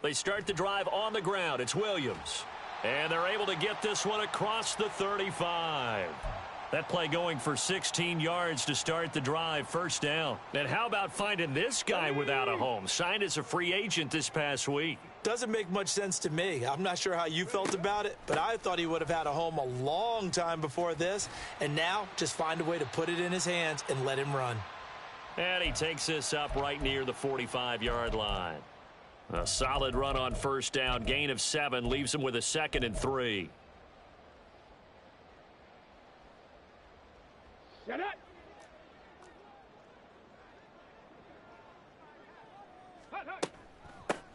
They start the drive on the ground. It's Williams. And they're able to get this one across the 35. That play going for 16 yards to start the drive, first down. And how about finding this guy without a home? Signed as a free agent this past week. Doesn't make much sense to me. I'm not sure how you felt about it, but I thought he would have had a home a long time before this. And now just find a way to put it in his hands and let him run. And he takes this up right near the 45-yard line. A solid run on first down. Gain of 7 leaves him with a 2nd and 3. Shut up.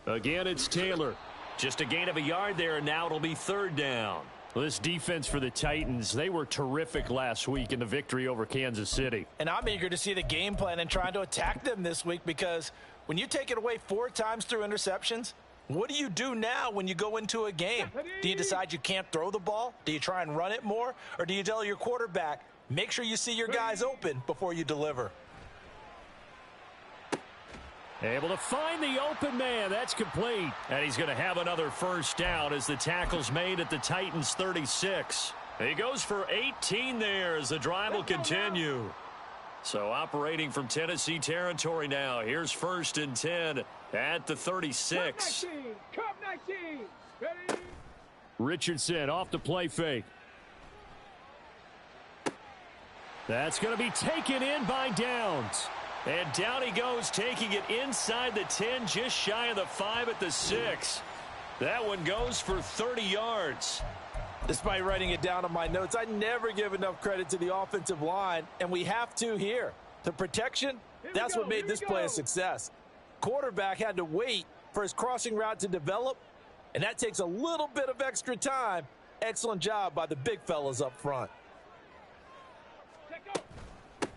Again, it's Taylor. Just a gain of a yard there, and now it'll be 3rd down. Well, this defense for the Titans, they were terrific last week in the victory over Kansas City. And I'm eager to see the game plan and trying to attack them this week, because when you take it away 4 times through interceptions, what do you do now when you go into a game? Do you decide you can't throw the ball? Do you try and run it more? Or do you tell your quarterback, make sure you see your guys open before you deliver? Able to find the open man. That's complete. And he's going to have another first down as the tackle's made at the Titans' 36. He goes for 18 there as the drive will continue. So operating from Tennessee territory now. Here's 1st and 10 at the 36. Come 19. Ready? Richardson off the play fake. That's going to be taken in by Downs. And down he goes, taking it inside the 10, just shy of the 5 at the 6. That one goes for 30 yards. Despite writing it down on my notes, I never give enough credit to the offensive line, and we have to here. The protection, that's what made this play a success. Quarterback had to wait for his crossing route to develop, and that takes a little bit of extra time. Excellent job by the big fellas up front.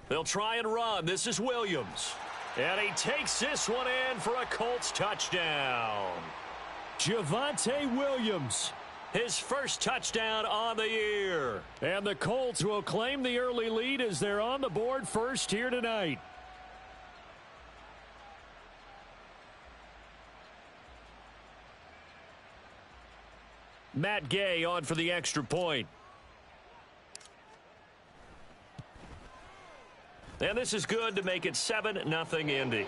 They'll try and run. This is Williams. And he takes this one in for a Colts touchdown. Javonte Williams. His first touchdown on the year. And the Colts will claim the early lead as they're on the board first here tonight. Matt Gay on for the extra point. And this is good to make it 7-0 Indy.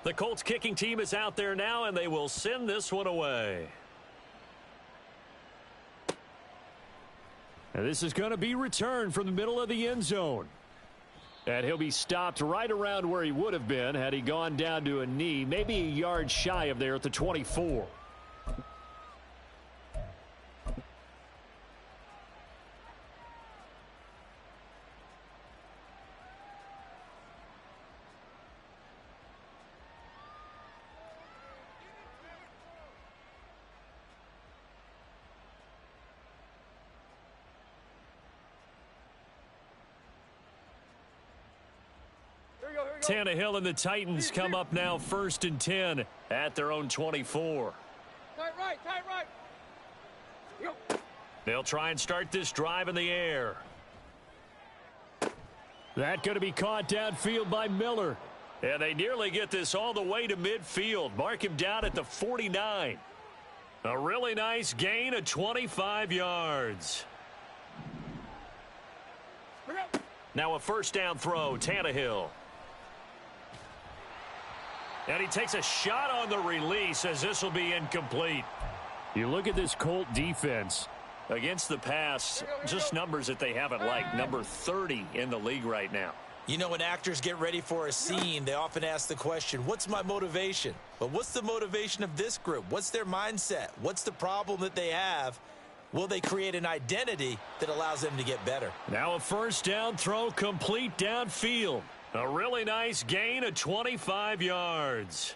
The Colts kicking team is out there now, and they will send this one away. And this is going to be returned from the middle of the end zone. And he'll be stopped right around where he would have been had he gone down to a knee, maybe a yard shy of there at the 24. Tannehill and the Titans come up now 1st and 10 at their own 24. Tight right, tight right. Yo. They'll try and start this drive in the air. That going to be caught downfield by Miller. And they nearly get this all the way to midfield. Mark him down at the 49. A really nice gain of 25 yards. Now a first down throw, Tannehill. And he takes a shot on the release as this will be incomplete. You look at this Colt defense. Against the pass, just numbers that they haven't liked. Number 30 in the league right now. You know, when actors get ready for a scene, they often ask the question, what's my motivation? But what's the motivation of this group? What's their mindset? What's the problem that they have? Will they create an identity that allows them to get better? Now a first down throw complete downfield. A really nice gain of 25 yards.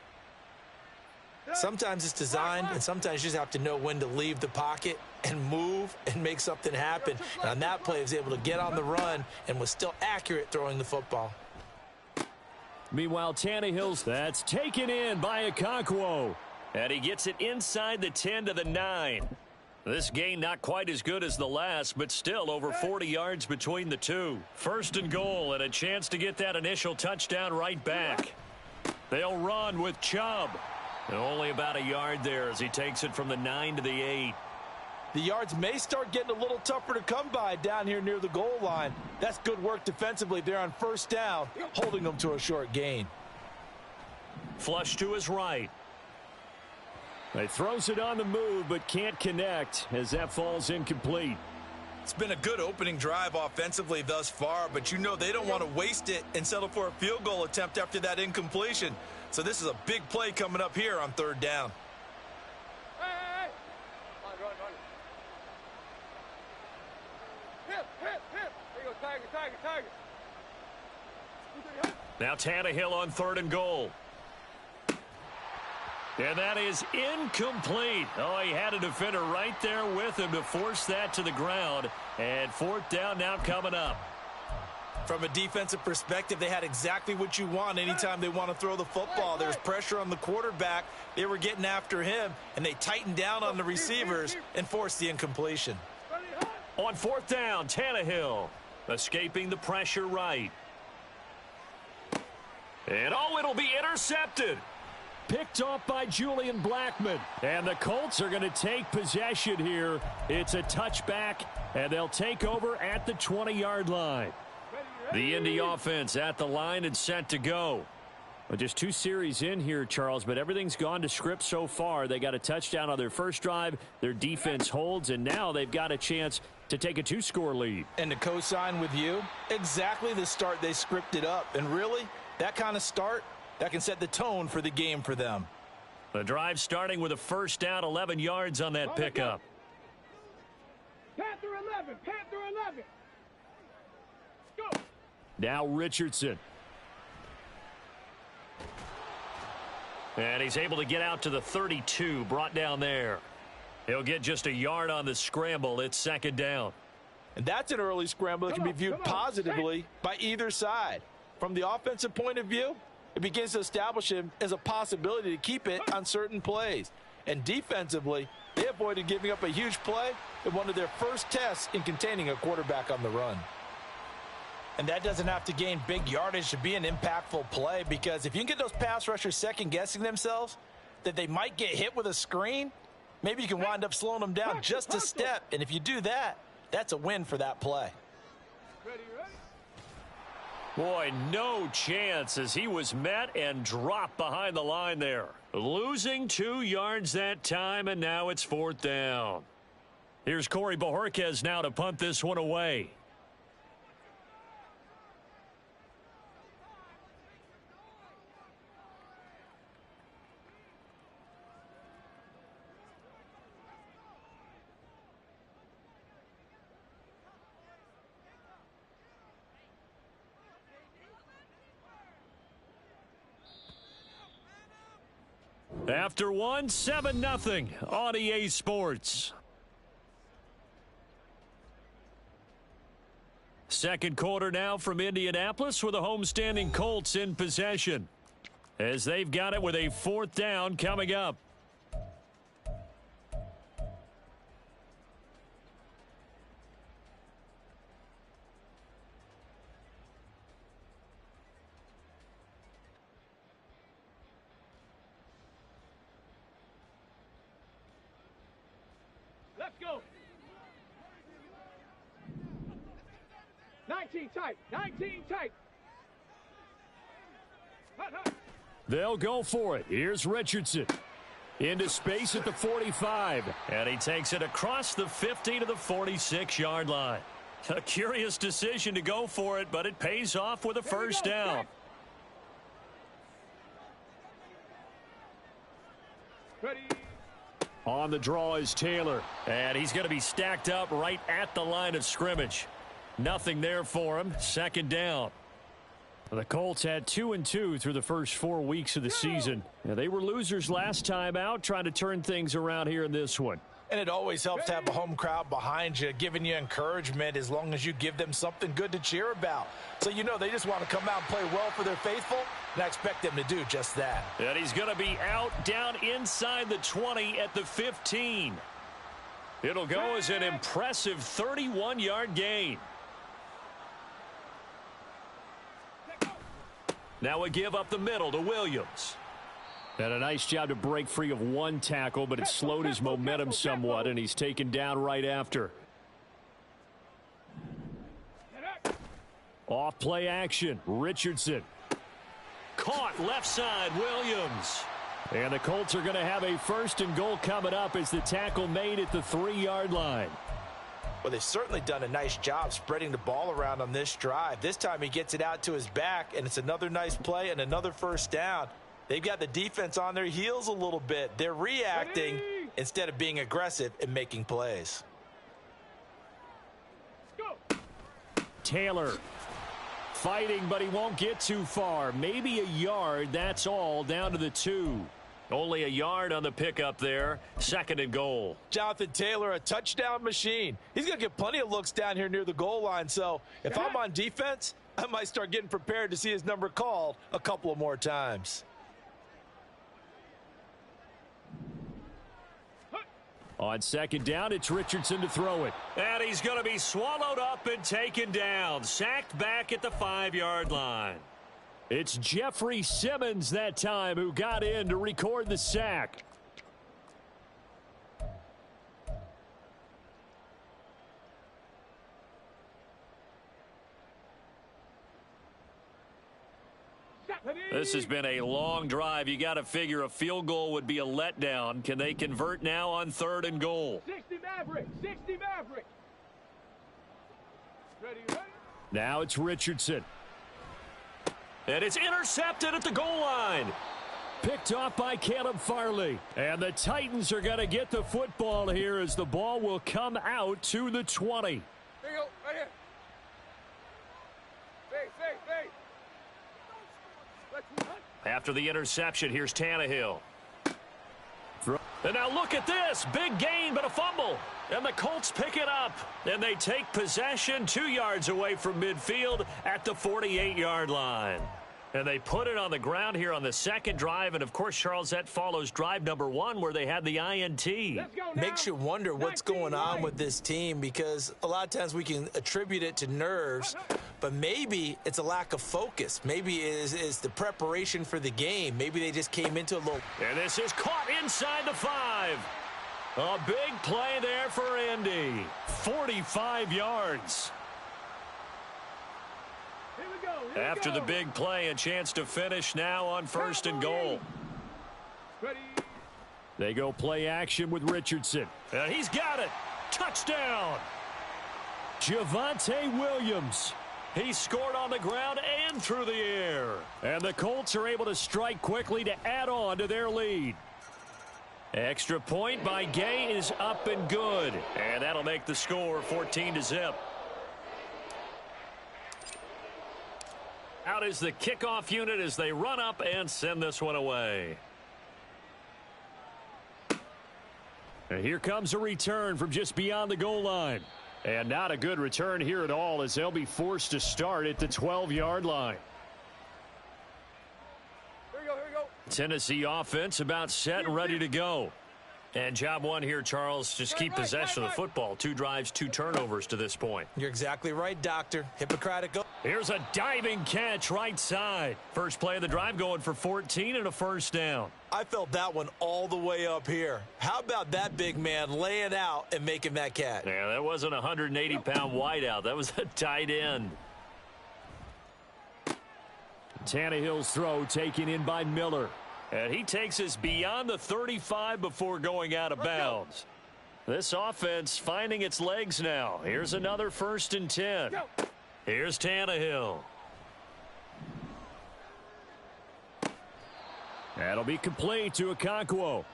Sometimes it's designed, and sometimes you just have to know when to leave the pocket and move and make something happen. And on that play, he was able to get on the run and was still accurate throwing the football. Meanwhile, Tannehill's that's taken in by Okonkwo. And he gets it inside the 10 to the 9. This gain not quite as good as the last, but still over 40 yards between the two. First and goal, and a chance to get that initial touchdown right back. They'll run with Chubb. And only about a yard there as he takes it from the 9 to the 8. The yards may start getting a little tougher to come by down here near the goal line. That's good work defensively there on first down, holding them to a short gain. Flush to his right. He throws it on the move, but can't connect as that falls incomplete. It's been a good opening drive offensively thus far, but you know they don't want to waste it and settle for a field goal attempt after that incompletion. So this is a big play coming up here on third down. Hey! Run. Hip. There you go, Tiger. Now Tannehill on third and goal. And that is incomplete. Oh, he had a defender right there with him to force that to the ground. And fourth down now coming up. From a defensive perspective, they had exactly what you want anytime they want to throw the football. There's pressure on the quarterback. They were getting after him, and they tightened down on the receivers and forced the incompletion. On fourth down, Tannehill escaping the pressure right. And it'll be intercepted. Picked off by Julian Blackmon. And the Colts are going to take possession here. It's a touchback, and they'll take over at the 20-yard line. The Indy offense at the line and set to go. Well, just 2 series in here, Charles, but everything's gone to script so far. They got a touchdown on their first drive. Their defense holds, and now they've got a chance to take a 2-score lead. And to co-sign with you, exactly the start they scripted up. And really, that kind of start, that can set the tone for the game for them. The drive starting with a first down, 11 yards on that pickup. Panther 11. Go. Now Richardson. And he's able to get out to the 32, brought down there. He'll get just a yard on the scramble. It's second down. And that's an early scramble that can be viewed positively by either side. From the offensive point of view, it begins to establish him as a possibility to keep it on certain plays. And defensively, they avoided giving up a huge play in one of their first tests in containing a quarterback on the run. And that doesn't have to gain big yardage to be an impactful play, because if you can get those pass rushers second-guessing themselves that they might get hit with a screen, maybe you can wind up slowing them down just a step. And if you do that, that's a win for that play. Ready. Boy, no chance as he was met and dropped behind the line there. Losing 2 yards that time, and now it's fourth down. Here's Corey Bojorquez now to punt this one away. After one, 7-0 on EA Sports. Second quarter now from Indianapolis with the homestanding Colts in possession, as they've got it with a fourth down coming up. Let's go. 19 tight. Hut. They'll go for it. Here's Richardson. Into space at the 45. And he takes it across the 50 to the 46-yard line. A curious decision to go for it, but it pays off with a first down. Ready. On the draw is Taylor. And he's going to be stacked up right at the line of scrimmage. Nothing there for him. Second down. The Colts had 2-2 through the first 4 weeks of the season. Now, they were losers last time out, trying to turn things around here in this one. And it always helps to have a home crowd behind you, giving you encouragement as long as you give them something good to cheer about. So you know they just want to come out and play well for their faithful, and I expect them to do just that. And he's going to be out down inside the 20 at the 15. It'll go as an impressive 31-yard gain. Now a give up the middle to Williams. And a nice job to break free of one tackle, but it slowed his momentum somewhat, and he's taken down right after. Off play action. Richardson. Caught left side, Williams. And the Colts are going to have a 1st and goal coming up as the tackle made at the 3-yard line. Well, they've certainly done a nice job spreading the ball around on this drive. This time he gets it out to his back, and it's another nice play and another 1st down. They've got the defense on their heels a little bit. They're reacting instead of being aggressive and making plays. Taylor fighting, but he won't get too far. Maybe a yard, that's all, down to the 2. Only a yard on the pickup there. 2nd and goal. Jonathan Taylor, a touchdown machine. He's going to get plenty of looks down here near the goal line. So if I'm on defense, I might start getting prepared to see his number called a couple of more times. On 2nd down, it's Richardson to throw it. And he's going to be swallowed up and taken down. Sacked back at the 5-yard line. It's Jeffrey Simmons that time who got in to record the sack. This has been a long drive. You got to figure a field goal would be a letdown. Can they convert now on 3rd and goal? 60 Maverick, 60 Maverick. Ready. Now it's Richardson. And it's intercepted at the goal line. Picked off by Caleb Farley. And the Titans are going to get the football here as the ball will come out to the 20. There you go, right here. Fade. After the interception, here's Tannehill. And now look at this. Big gain, but a fumble. And the Colts pick it up. And they take possession 2 yards away from midfield at the 48-yard line. And they put it on the ground here on the 2nd drive. And, of course, Charles, that follows drive number 1 where they had the INT. Makes you wonder what's going on with this team because a lot of times we can attribute it to nerves, but maybe it's a lack of focus. Maybe it is the preparation for the game. Maybe they just came into a little. And this is caught inside the 5. A big play there for Indy. 45 yards. After the big play, a chance to finish now on 1st and goal. Ready. They go play action with Richardson. And he's got it. Touchdown. Javonte Williams. He scored on the ground and through the air. And the Colts are able to strike quickly to add on to their lead. Extra point by Gay is up and good. And that'll make the score 14-0. Out is the kickoff unit as they run up and send this one away. And here comes a return from just beyond the goal line. And not a good return here at all as they'll be forced to start at the 12-yard line. Here we go. Tennessee offense about set and ready to go. And job 1 here, Charles, just keep possession of the football. 2 drives, 2 turnovers to this point. You're exactly right, Doctor. Hippocratic. Here's a diving catch right side. First play of the drive going for 14 and a 1st down. I felt that one all the way up here. How about that big man laying out and making that catch? Yeah, that wasn't a 180-pound wideout. That was a tight end. Tannehill's throw taken in by Miller. And he takes us beyond the 35 before going out of bounds. This offense finding its legs now. Here's another 1st and 10. Here's Tannehill. That'll be complete to Okonkwo.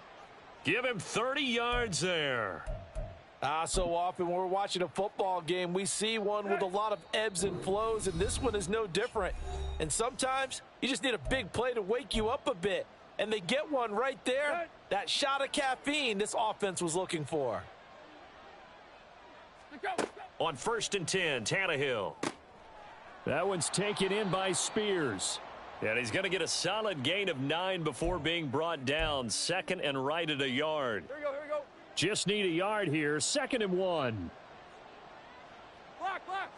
Give him 30 yards there. So often when we're watching a football game, we see one with a lot of ebbs and flows, and this one is no different. And sometimes you just need a big play to wake you up a bit. And they get one right there. That shot of caffeine this offense was looking for. On 1st and 10, Tannehill. That one's taken in by Spears. And he's going to get a solid gain of 9 before being brought down. 2nd and right at a yard. Here we go, here we go. Just need a yard here. 2nd and 1. Block, block.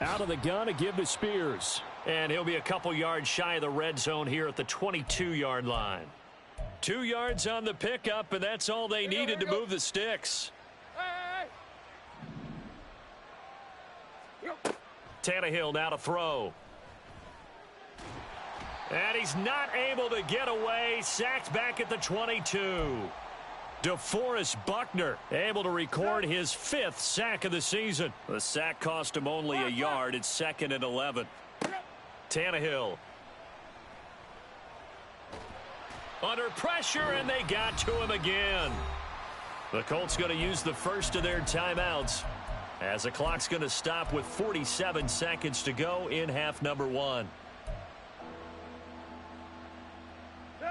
Out of the gun to give to Spears. And he'll be a couple yards shy of the red zone here at the 22-yard line. 2 yards on the pickup, and that's all they needed to move the sticks. Hey, hey, hey. Tannehill now to throw. And he's not able to get away. Sacked back at the 22. DeForest Buckner able to record his 5th sack of the season. The sack cost him only a yard. It's 2nd and 11. Tannehill. Under pressure, and they got to him again. The Colts going to use the first of their timeouts as the clock's going to stop with 47 seconds to go in half number 1.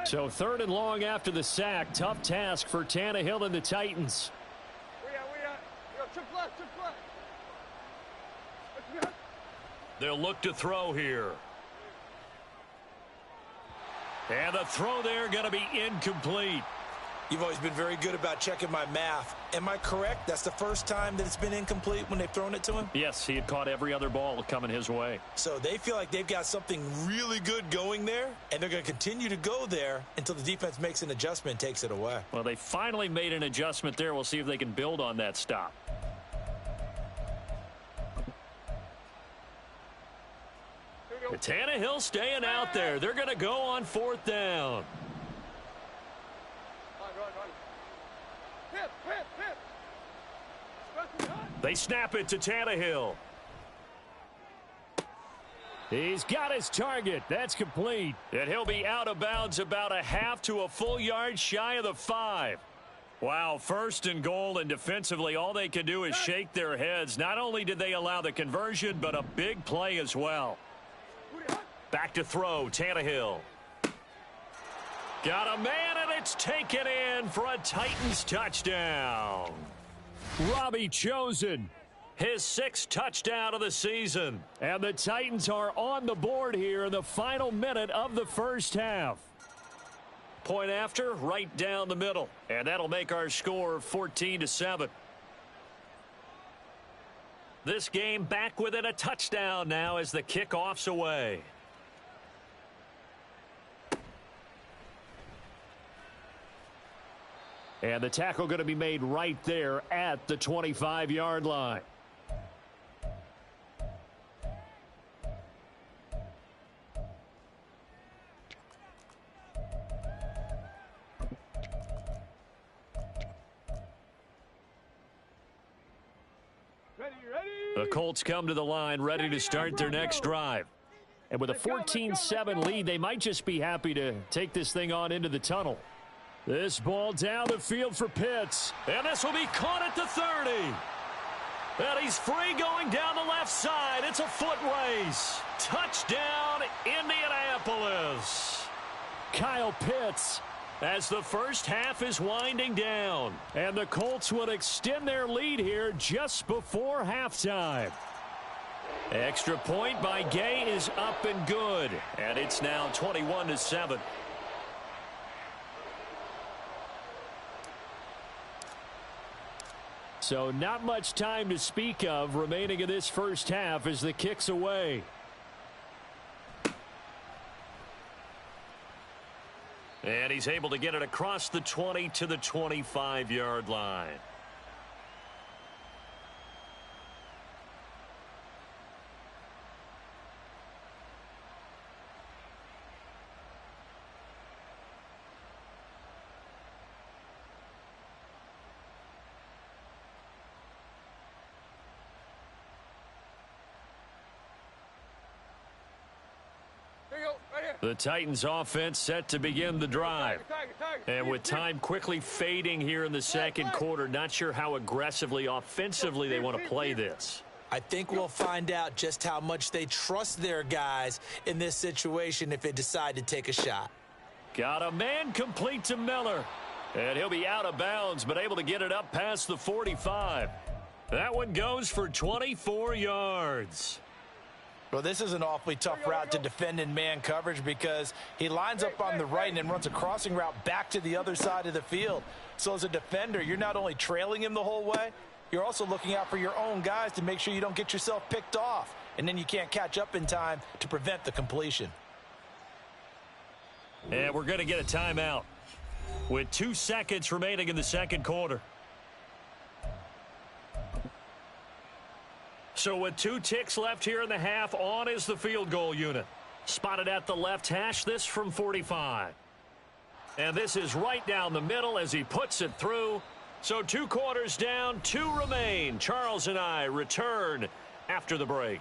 So 3rd and long after the sack. Tough task for Tannehill and the Titans. We at. Yo, chip left, chip left. They'll look to throw here. And the throw there going to be incomplete. You've always been very good about checking my math. Am I correct? That's the first time that it's been incomplete when they've thrown it to him? Yes, he had caught every other ball coming his way. So they feel like they've got something really good going there, and they're going to continue to go there until the defense makes an adjustment and takes it away. Well, they finally made an adjustment there. We'll see if they can build on that stop. Tannehill staying out there. They're going to go on 4th down. They snap it to Tannehill. He's got his target. That's complete. And he'll be out of bounds about a half to a full yard shy of the 5. Wow, 1st and goal, and defensively all they can do is shake their heads. Not only did they allow the conversion, but a big play as well. Back to throw, Tannehill. Got a man, and it's taken in for a Titans touchdown. Robbie Chosen. His 6th touchdown of the season. And the Titans are on the board here in the final minute of the first half. Point after, right down the middle. And that'll make our score 14-7. This game back within a touchdown now as the kickoff's away. And the tackle going to be made right there at the 25-yard line. The Colts come to the line ready to start their next drive. And with a 14-7 lead, they might just be happy to take this thing on into the tunnel. This ball down the field for Pitts. And this will be caught at the 30. And he's free going down the left side. It's a foot race. Touchdown, Indianapolis. Kyle Pitts. As the first half is winding down. And the Colts would extend their lead here just before halftime. Extra point by Gay is up and good. And it's now 21-7. So not much time to speak of remaining in this first half as the kick's away. And he's able to get it across the 20 to the 25-yard line. The Titans offense set to begin the drive. And with time quickly fading here in the second quarter, not sure how aggressively offensively they want to play this. I think we'll find out just how much they trust their guys in this situation if they decide to take a shot. Got a man complete to Miller. And he'll be out of bounds, but able to get it up past the 45. That one goes for 24 yards. Well, this is an awfully tough route to defend in man coverage because he lines up on the right and then runs a crossing route back to the other side of the field. So as a defender, you're not only trailing him the whole way, you're also looking out for your own guys to make sure you don't get yourself picked off. And then you can't catch up in time to prevent the completion. And we're going to get a timeout with 2 seconds remaining in the second quarter. So with 2 ticks left here in the half, on is the field goal unit. Spotted at the left hash, this from 45. And this is right down the middle as he puts it through. So 2 quarters down, 2 remain. Charles and I return after the break.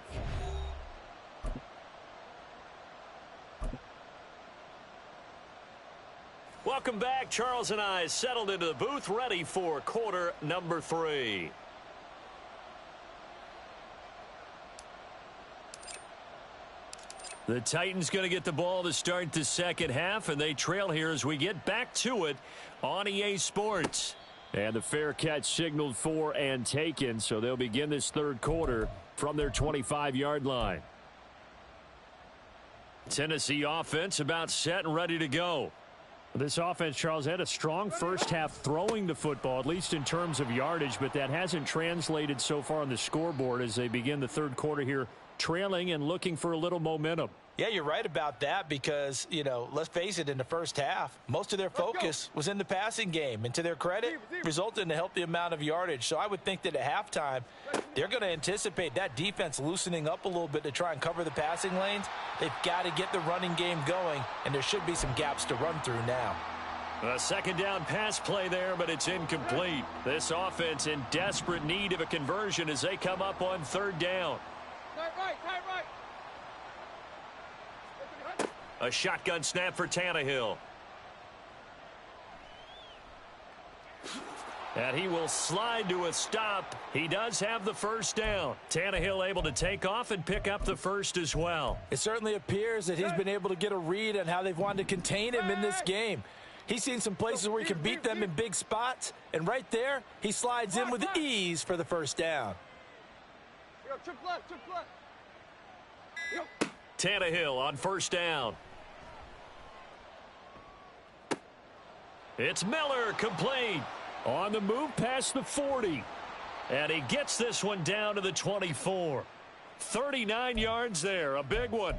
Welcome back. Charles and I settled into the booth, ready for quarter number 3. The Titans going to get the ball to start the second half, and they trail here as we get back to it on EA Sports. And the fair catch signaled for and taken, so they'll begin this third quarter from their 25-yard line. Tennessee offense about set and ready to go. This offense, Charles, had a strong first half throwing the football, at least in terms of yardage, but that hasn't translated so far on the scoreboard as they begin the third quarter here, trailing and looking for a little momentum. Yeah, you're right about that because, you know, let's face it, in the first half, most of their focus was in the passing game. And to their credit, resulted in a healthy amount of yardage. So I would think that at halftime, they're going to anticipate that defense loosening up a little bit to try and cover the passing lanes. They've got to get the running game going, and there should be some gaps to run through now. A second down pass play there, but it's incomplete. This offense in desperate need of a conversion as they come up on third down. Tight right, tight right. A shotgun snap for Tannehill. And he will slide to a stop. He does have the first down. Tannehill able to take off and pick up the first as well. It certainly appears that he's been able to get a read on how they've wanted to contain him in this game. He's seen some places where he can beat them in big spots, and right there, he slides in with ease for the first down. Chip left, chip left. Tannehill on first down. It's Miller, complete. On the move past the 40. And he gets this one down to the 24. 39 yards there, a big one.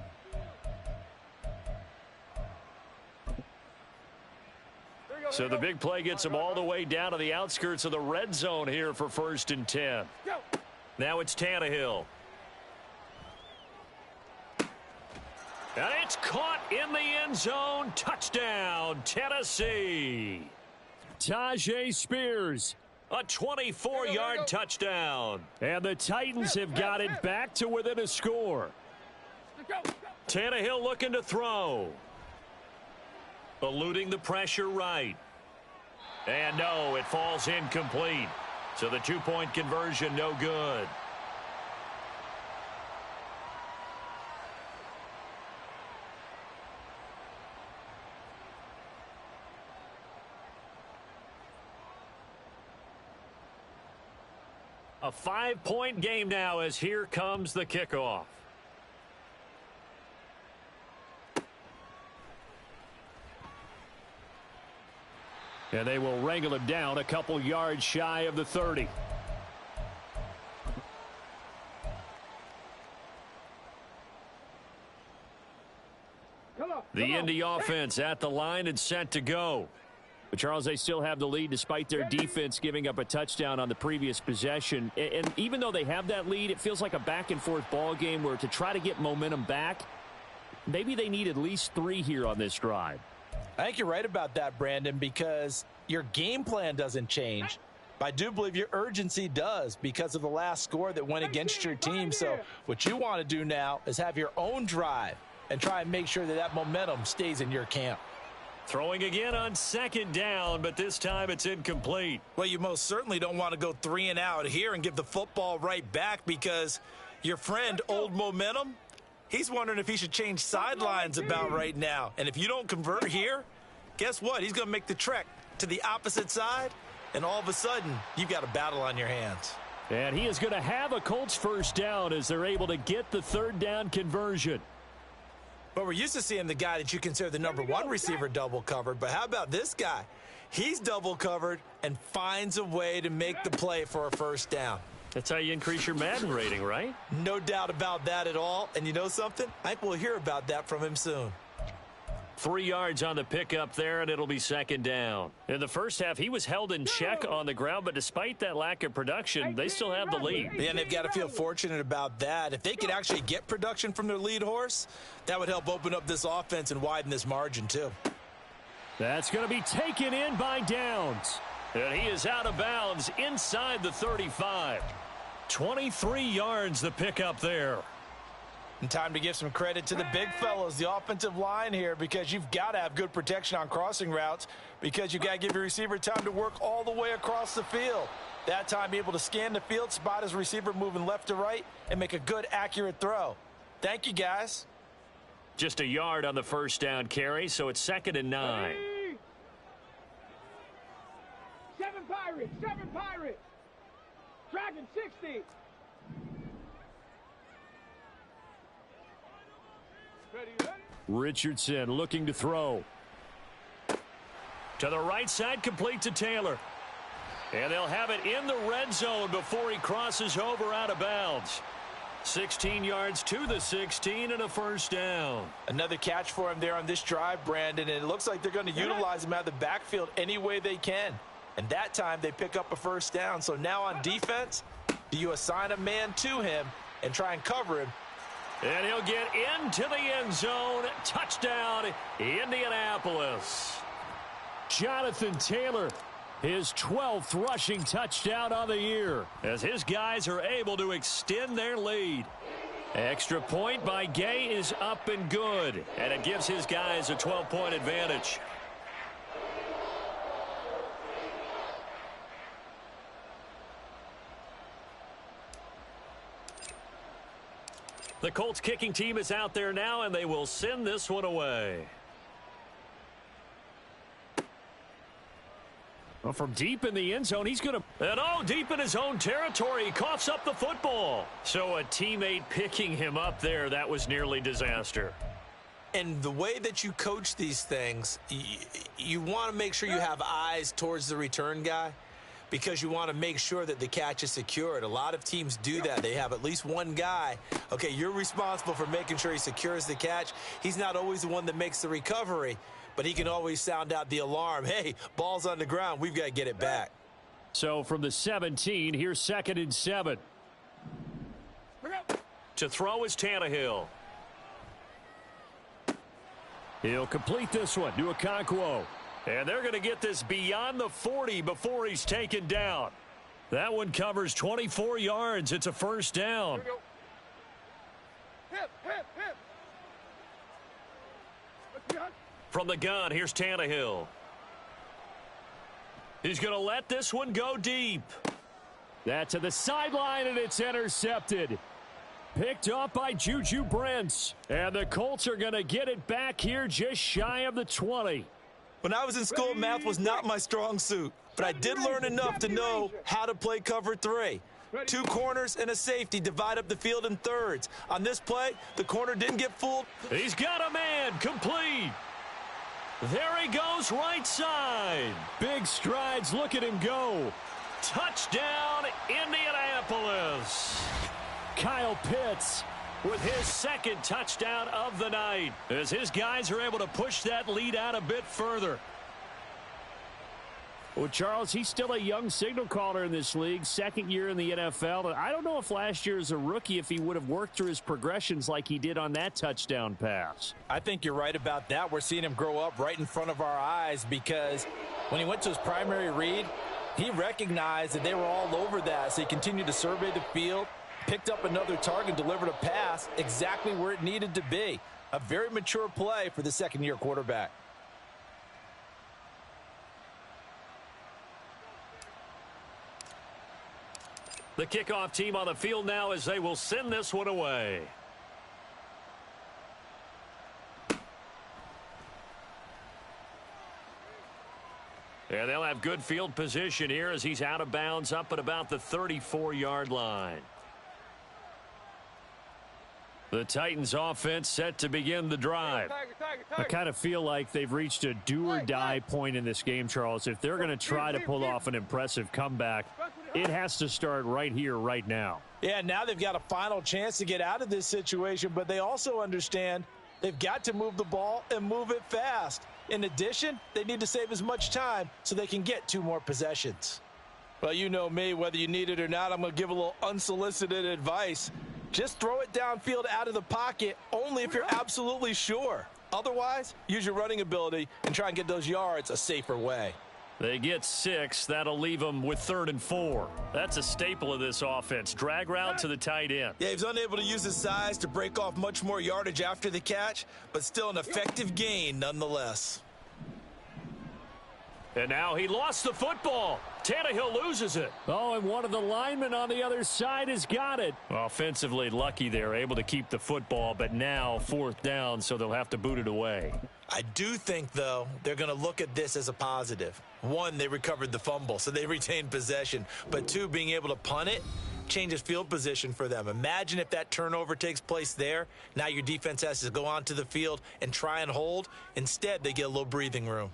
So the big play gets him all the way down to the outskirts of the red zone here for 1st and 10. Now it's Tannehill. And it's caught in the end zone. Touchdown, Tennessee. Tyjae Spears. A 24-yard touchdown. And the Titans have got it back to within a score. Tannehill looking to throw. Eluding the pressure right. And no, it falls incomplete. So the 2-point conversion no good. A 5-point game now as here comes the kickoff. And they will wrangle him down a couple yards shy of the 30. The Indy offense at the line and set to go. But Charles, they still have the lead despite their defense giving up a touchdown on the previous possession. And even though they have that lead, it feels like a back-and-forth ball game where to try to get momentum back, maybe they need at least 3 here on this drive. I think you're right about that, Brandon, because your game plan doesn't change. But I do believe your urgency does because of the last score that went against your team. So what you want to do now is have your own drive and try and make sure that that momentum stays in your camp. Throwing again on second down, but this time it's incomplete. Well, you most certainly don't want to go 3 and out here and give the football right back, because your friend, Old Momentum, he's wondering if he should change sidelines about right now. And if you don't convert here, guess what? He's going to make the trek to the opposite side, and all of a sudden, you've got a battle on your hands. And he is going to have a Colts first down as they're able to get the third down conversion. But we're used to seeing the guy that you consider the #1 receiver double covered. But how about this guy? He's double covered and finds a way to make the play for a first down. That's how you increase your Madden rating, right? No doubt about that at all. And you know something? I think we'll hear about that from him soon. 3 yards on the pickup there, and it'll be second down. In the first half, he was held in check on the ground, but despite that lack of production, they still have the lead. Yeah, and they've got to feel fortunate about that. If they could actually get production from their lead horse, that would help open up this offense and widen this margin too. That's going to be taken in by Downs. And he is out of bounds inside the 35. 23 yards the pickup there. And time to give some credit to the big fellows, the offensive line here, because you've got to have good protection on crossing routes, because you've got to give your receiver time to work all the way across the field. That time able to scan the field, spot his receiver moving left to right, and make a good, accurate throw. Thank you, guys. Just a yard on the first down carry, so it's 2nd and 9. 7 Pirates. Dragon 60. Ready. Richardson looking to throw. To the right side, complete to Taylor. And they'll have it in the red zone before he crosses over out of bounds. 16 yards to the 16 and a first down. Another catch for him there on this drive, Brandon, and it looks like they're going to utilize him out of the backfield any way they can. And that time they pick up a first down. So now on defense, do you assign a man to him and try and cover him? And he'll get into the end zone. Touchdown, Indianapolis. Jonathan Taylor, his 12th rushing touchdown on the year, as his guys are able to extend their lead. Extra point by Gay is up and good, and it gives his guys a 12-point advantage. The Colts kicking team is out there now, and they will send this one away. Well, from deep in the end zone, he's going to... And deep in his own territory, he coughs up the football. So a teammate picking him up there, that was nearly disaster. And the way that you coach these things, you want to make sure you have eyes towards the return guy, because you want to make sure that the catch is secured. A lot of teams do that. They have at least one guy. Okay, you're responsible for making sure he secures the catch. He's not always the one that makes the recovery, but he can always sound out the alarm. Hey, ball's on the ground. We've got to get it back. So from the 17, here's 2nd and 7. To throw is Tannehill. He'll complete this one to Okonkwo. And they're going to get this beyond the 40 before he's taken down. That one covers 24 yards. It's a first down. Hip. From the gun, here's Tannehill. He's going to let this one go deep. That to the sideline, and it's intercepted. Picked off by Juju Brents. And the Colts are going to get it back here just shy of the 20. When I was in school, math was not my strong suit, but I did learn enough to know how to play cover 3. 2 corners and a safety divide up the field in thirds. On this play, the corner didn't get fooled. He's got a man complete. There he goes, right side. Big strides. Look at him go. Touchdown, Indianapolis. Kyle Pitts with his 2nd touchdown of the night, as his guys are able to push that lead out a bit further. Well, Charles, he's still a young signal caller in this league, 2nd year in the NFL. And I don't know if last year as a rookie, if he would have worked through his progressions like he did on that touchdown pass. I think you're right about that. We're seeing him grow up right in front of our eyes, because when he went to his primary read, he recognized that they were all over that. So he continued to survey the field, picked up another target, delivered a pass exactly where it needed to be. A very mature play for the 2nd-year quarterback. The kickoff team on the field now as they will send this one away. And they'll have good field position here as he's out of bounds up at about the 34-yard line. The Titans offense set to begin the drive. I kind of feel like they've reached a do-or-die point in this game, Charles. If they're going to try to pull off an impressive comeback, it has to start right here, right now. Yeah, now they've got a final chance to get out of this situation, but they also understand they've got to move the ball and move it fast. In addition, they need to save as much time so they can get 2 more possessions. Well, you know me, whether you need it or not, I'm going to give a little unsolicited advice. Just throw it downfield out of the pocket only if you're absolutely sure. Otherwise, use your running ability and try and get those yards a safer way. They get 6. That'll leave them with 3rd and 4. That's a staple of this offense. Drag route to the tight end. Yeah, he's unable to use his size to break off much more yardage after the catch, but still an effective gain nonetheless. And now he lost the football. Tannehill loses it. Oh, and one of the linemen on the other side has got it. Offensively lucky they're able to keep the football, but now 4th down, so they'll have to boot it away. I do think, though, they're going to look at this as a positive. 1, they recovered the fumble, so they retained possession. But 2, being able to punt it changes field position for them. Imagine if that turnover takes place there. Now your defense has to go onto the field and try and hold. Instead, they get a little breathing room.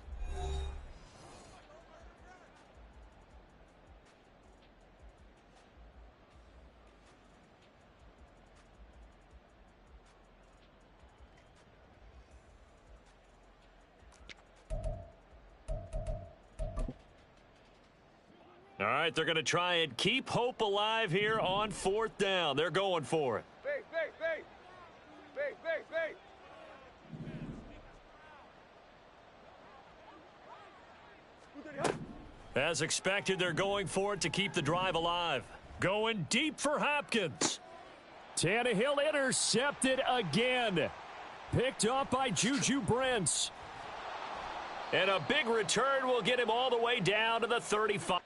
All right, they're going to try and keep hope alive here on 4th down. They're going for it. As expected, they're going for it to keep the drive alive. Going deep for Hopkins. Tannehill intercepted again. Picked up by Juju Brents. And a big return will get him all the way down to the 35.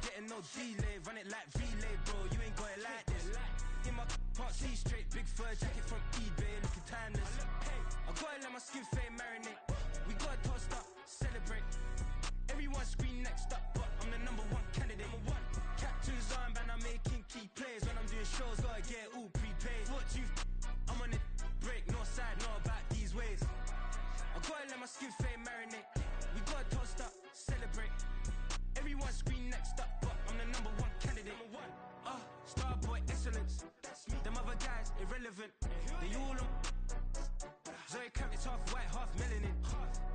Getting no delay, run it like relay, bro. You ain't got it like this. In my part C straight, big fur jacket from eBay, looking timeless. I gotta let my skin fade marinate. We gotta toast up, celebrate. Everyone scream next up, but I'm the #1 candidate. Captain's armband, I'm making key plays. When I'm doing shows, gotta get all prepaid. What you? I'm on it, break, no side, know about these ways. I gotta let my skin fade marinate. We gotta toast up, celebrate. Everyone scream next up, but I'm the #1 candidate. Starboy excellence. Them other guys irrelevant. They all on. Zoe Kravitz half white, half melanin.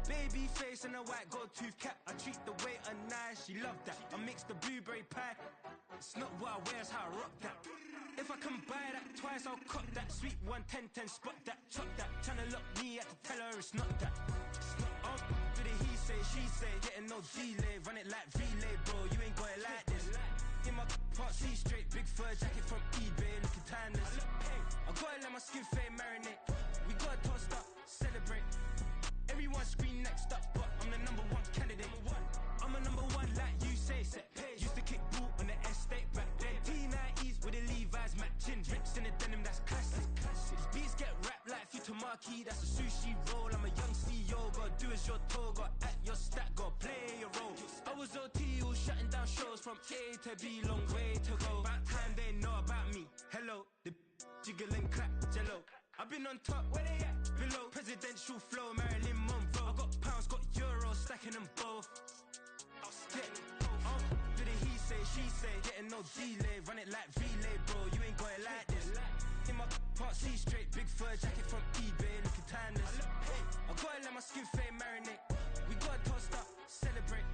Baby face and a white gold tooth cap. I treat the waiter nice, she loved that. I mix the blueberry pie. It's not what I wear, it's how I rock that. If I can buy that twice, I'll cop that. Sweet 110, spot that, chop that. Tryna lock me, I have to tell her it's not that. For the he say, she say, getting no delay. Run it like relay, bro, you ain't got it like this. In my part C straight, big fur jacket from eBay, looking timeless. I gotta let my skin fade marinate. We gotta toast up, celebrate. Everyone scream next up, but I'm the #1 candidate. I'm a #1 like you say, set page. Used to kick ball on the estate back then. T90s with the Levi's matching. Rips in the denim, that's classic. Beats get wrapped like Futamaki, that's a sushi roll. I'm a young CEO, gotta do as you're told. Gotta act your stat, gotta play your role. I was OT, all shutting down shows from A to B, long way to go. About time they know about me. Hello, the jiggle and clap, jello. I've been on top, where they at? Below, presidential flow, Marilyn Monroe. I got pounds, got euros, stacking them both. Do the he say, she say, getting no delay. Run it like relay, bro, you ain't got it like this. In my part C straight, big fur jacket from eBay, looking timeless. I gotta let my skin fade marinate. We gotta toast up, celebrate.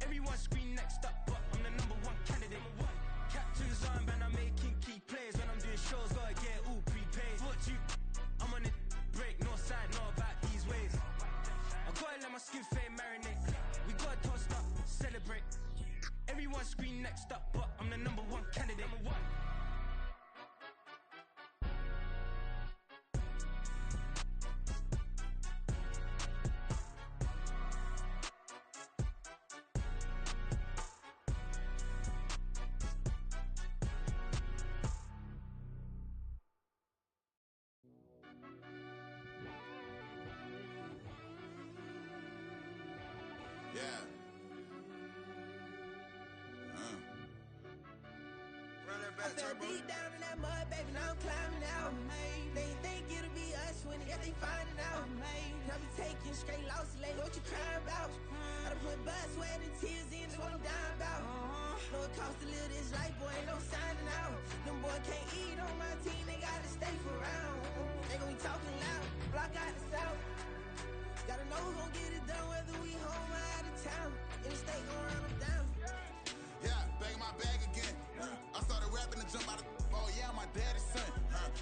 Everyone scream next up, but I'm the #1 candidate. Captain's armband, I'm making key plays. When I'm doing shows, gotta get all prepaid. What you? I'm on it, break, no side, know about these ways. I gotta let my skin fade marinate. We gotta toast up, celebrate. Everyone's I fell deep down in that mud, baby, now I'm climbing out. They think it'll be us when they finding out. I be taking straight losses, lady, what you crying about? I done put blood, sweat, and tears in, that's what I'm dying about. Know it costs to live this life, boy, ain't no signing out. Them boys can't eat on my team, they gotta stay for round. They gon' be talking loud, block out the south. Gotta know who gon' get it done, whether we home or out of town. In the state gon' run them down. Yeah, back in my bag again. I started rapping and jump out of oh yeah, my daddy's son.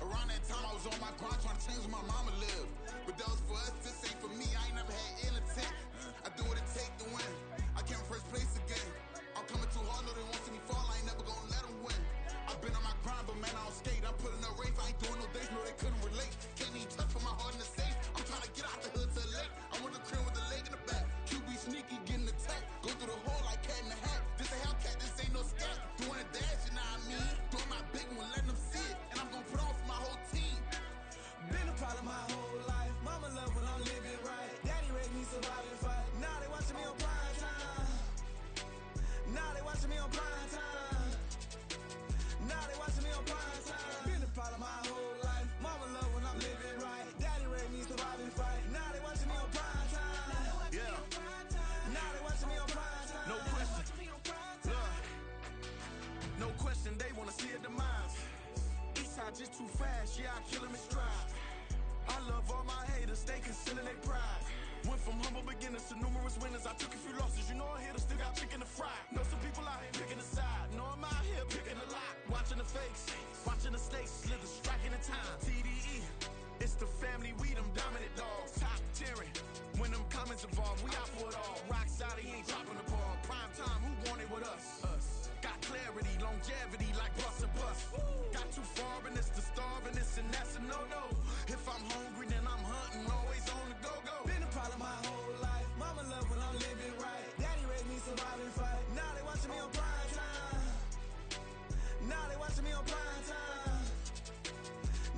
Around that time I was on my grind trying to change where my mama lived. But that was for us, this ain't for me. I ain't never had ill intent. I do what it take to win. I came first place again. I'm coming too hard, no they won't see me fall. I ain't never gonna let them win. I've been on my grind, but man I don't skate. I'm putting up race, I ain't doing no days, no they couldn't relate. Can't even touch for my heart in the safe. I'm trying to get out the hood to the lake. I want the crib with the leg in the back. QB sneaky, getting attacked. Go through the hole like cat in the hat. This a Hellcat, this ain't no scat. Doing a dash, you know what I mean? Doing my big one, letting them see it. And I'm gonna put on for my whole team. Been a problem my whole life. Mama love when I'm living right. Daddy raised me survive and fight. Now they watching me on prime time. Now they watching me on prime time. Now they watching me on prime time. Been a problem my whole life. Mama love when I'm living right. Daddy raised me survive and fight. Now they watching me on prime time. Yeah. Now they watching me on prime time. No question. Look. No question, they wanna see a demise. Eastside just too fast, yeah, I kill them in stride. I love all my haters, they concealing their pride. Went from humble beginners to numerous winners. I took a few losses, you know a hitter still got chicken to fry. Know some people out here picking a side. Know I'm out here picking a lot. Watching the fakes, watching the stakes, slither, striking the time. TDE, it's the family, we them dominant dogs. Top tiering, when them comments involved, we out for it all. Rock solid, he ain't dropping the ball. Prime time, who want it with us? Got clarity, longevity like bus and bus. Got too far and it's the starving, this and that's a no-no. If I'm hungry, then I'm hunting, always on the go-go. Been a problem my whole life. Mama love when I'm living right. Daddy raised me survive and fight. Now they watching me on prime time. Now they watching me on prime time.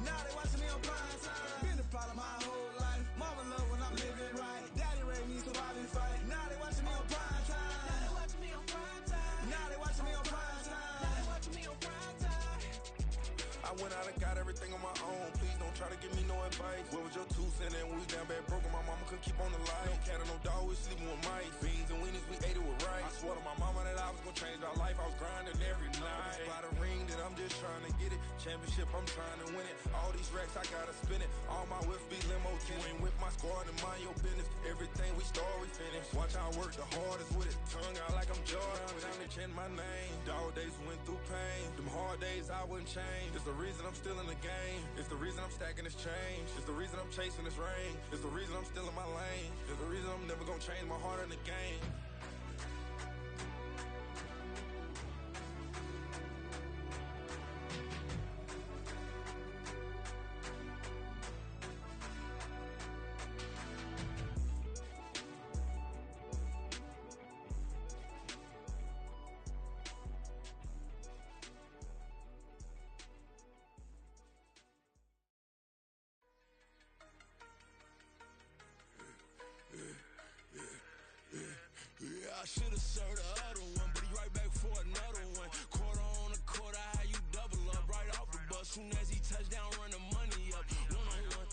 Now they watching me on prime time. Been a problem my whole life. Mama love when I'm living right. Daddy raised me survive and fight. Now they watching me on prime time. Now they watching me on prime time. Now they watching me on prime time. Now they watching me on prime time. I went out and got everything on my own. Please don't try to give me no advice. What was your 2 cents and we was down bad broke and my mama couldn't keep on the light. No cat or no dog, we sleeping with mice. Beans and weenies, we ate it with rice. I swore to my mama that I was gonna change my life. I was grinding every night. By the ring that I'm just trying to get it. Championship, I'm trying to win it. All these racks, I gotta spin it. All my whips be limo. You ain't with my squad and mind your business. Everything we start, we finish. Watch how I work the hardest with it. Tongue out like I'm Jordan. Time to change my name. Dog days went through pain. Them hard days I wouldn't change. It's the reason I'm still in the game. It's the reason I'm stacking this change. It's the reason I'm chasing this rain. It's the reason I'm still in my lane. It's the reason I'm never gonna change my heart in the game. Yeah, I should've served the other one, but he right back for another one. Quarter on a quarter, how you double up right off the bus. Soon as he touch down, run the money up. One-on-one.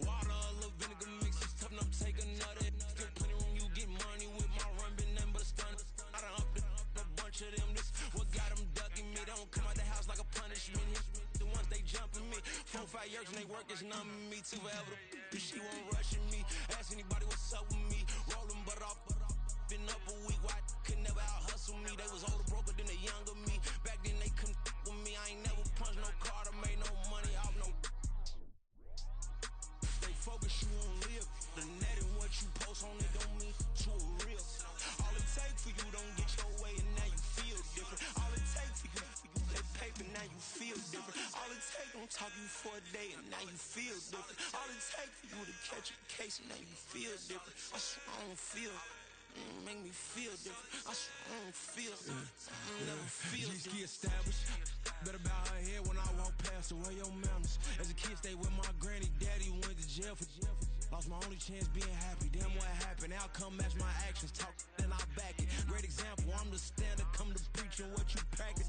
Water, a little vinegar mix, it's tough enough to take another. Still plenty room, you get money with my run, been nothing but a stun. I done up a bunch of them, this what got them ducking me. They don't come out the house like a punishment. The ones they jumping me. 4-5 years and they work is numbing me. Too forever, she won't rushing me. Ask anybody what's up with me. Rolling butt off. Been up a week, why could never out hustle me? They was older, broker than the younger me. Back then they couldn't with me. I ain't never punched no card or made no money off no. They focus you on live. The net and what you post on it don't mean you a real. All it take for you don't get your way and now you feel different. All it take for you that paper now you feel different. All it take don't talk you for a day and now you feel different. All it take for you to catch a case and now you feel different. I swear I don't feel. Make me feel different. I swear I don't feel. Never feel different. G-ski established. Better bow her head when I walk past her. Where your manners? As a kid, stayed with my granny. Daddy went to jail for jail. Lost my only chance being happy. Damn, what happened? Outcome match my actions. Talk and I back it. Great example. I'm the standard. Come to preach and what you practice.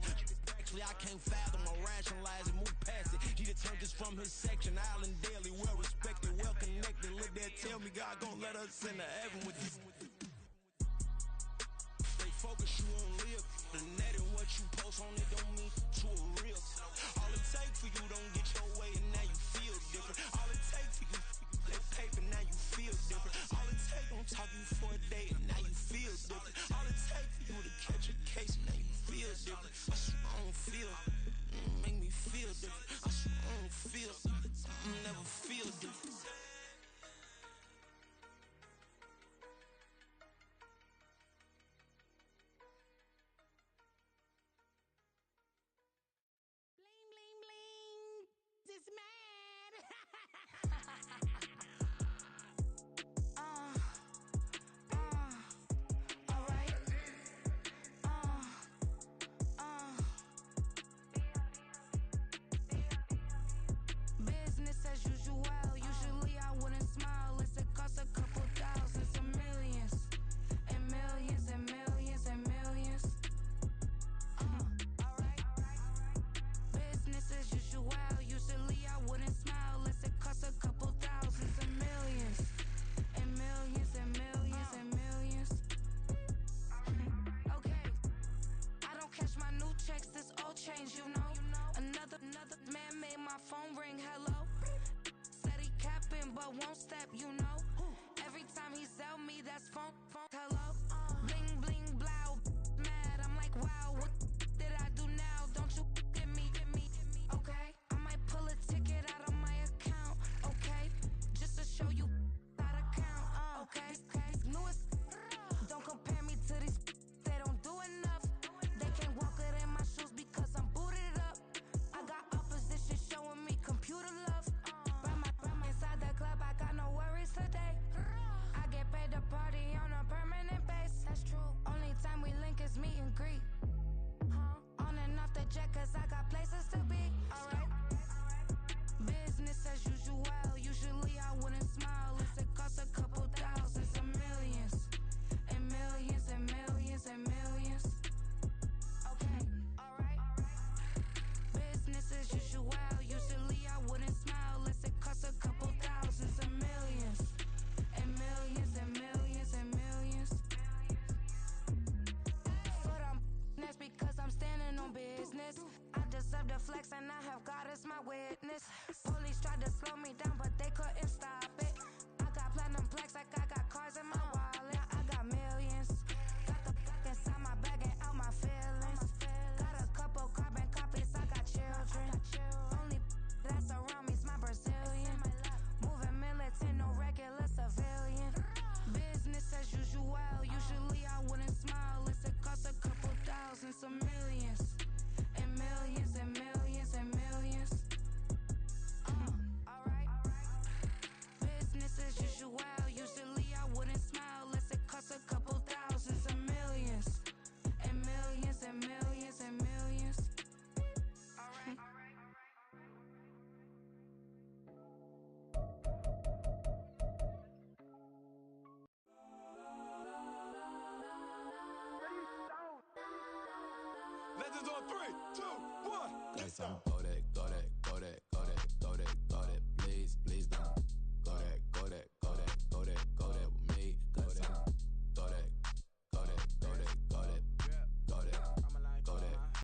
Actually, I can't fathom or rationalize and move past it. He turned this from his section, Island Daily, well respected, well connected. Look there, tell me God gon' let us into heaven with this. Stay focused, you won't live. The net and what you post on it don't mean to a real. All it takes for you don't get your way and now you feel different. All it takes for you, that paper, now you feel different. All it takes, don't talk you for a day and now you feel different. All it takes for you to catch a case and now you feel different. I swear I don't feel, make me feel different. I swear I don't feel, never feel different. Bling, bling, bling. This mad. All right. Business as usual. Usually I wouldn't smile unless it costs a couple thousand, some millions, and millions, and millions, and millions. All right. Business as usual. Usually I wouldn't smile unless it costs a couple thousand, some millions, and millions, and millions, and millions. Okay. I don't cash my new checks, this old change, you know. Another man made my phone ring, hello. Said he capping, but won't step, you know. Every time he sell me, that's phone, hello. Bling, bling, blow, mad, I'm like, wow, what did I do now? Don't you get me, okay? I might pull a ticket out of my account, okay? Just to show you how to count, okay? Newest, don't compare me to these, they don't do enough. They can't walk it in my shoes because I'm booted up. I got opposition showing me computer love. Ram inside the club, I got no worries today. I get paid to party on a permanent base. That's true. Only time we link is meet and greet. On and off the jet, cause I got places to be. Alright. Business as usual. Usually I wouldn't smile unless it costs a couple thousand, some millions, and millions, and millions, and millions. Okay, alright. Business as usual. Usually I wouldn't smile unless it costs a couple thousand, some millions, and millions, and millions, and millions. Foot on that's because I'm standing on business. I deserve the flex and I have God as my witness. Police tried to slow me down, but they couldn't stop it. I got platinum plaques like I got cars in my wallet. I got millions. Got the inside my bag and out my feelings. Got a couple carbon copies, I got children. Only that's around me's my Brazilian. Moving militant, no regular civilian. Business as usual. Usually I wouldn't smile unless it costs a couple thousand, some millions, and millions, and millions, and millions. Alright. Business as usual. Usually I wouldn't smile unless it costs a couple thousand, some millions, and millions, and millions, and millions. Alright. Legends on 3, 2, 1. Guess I'm Kodak.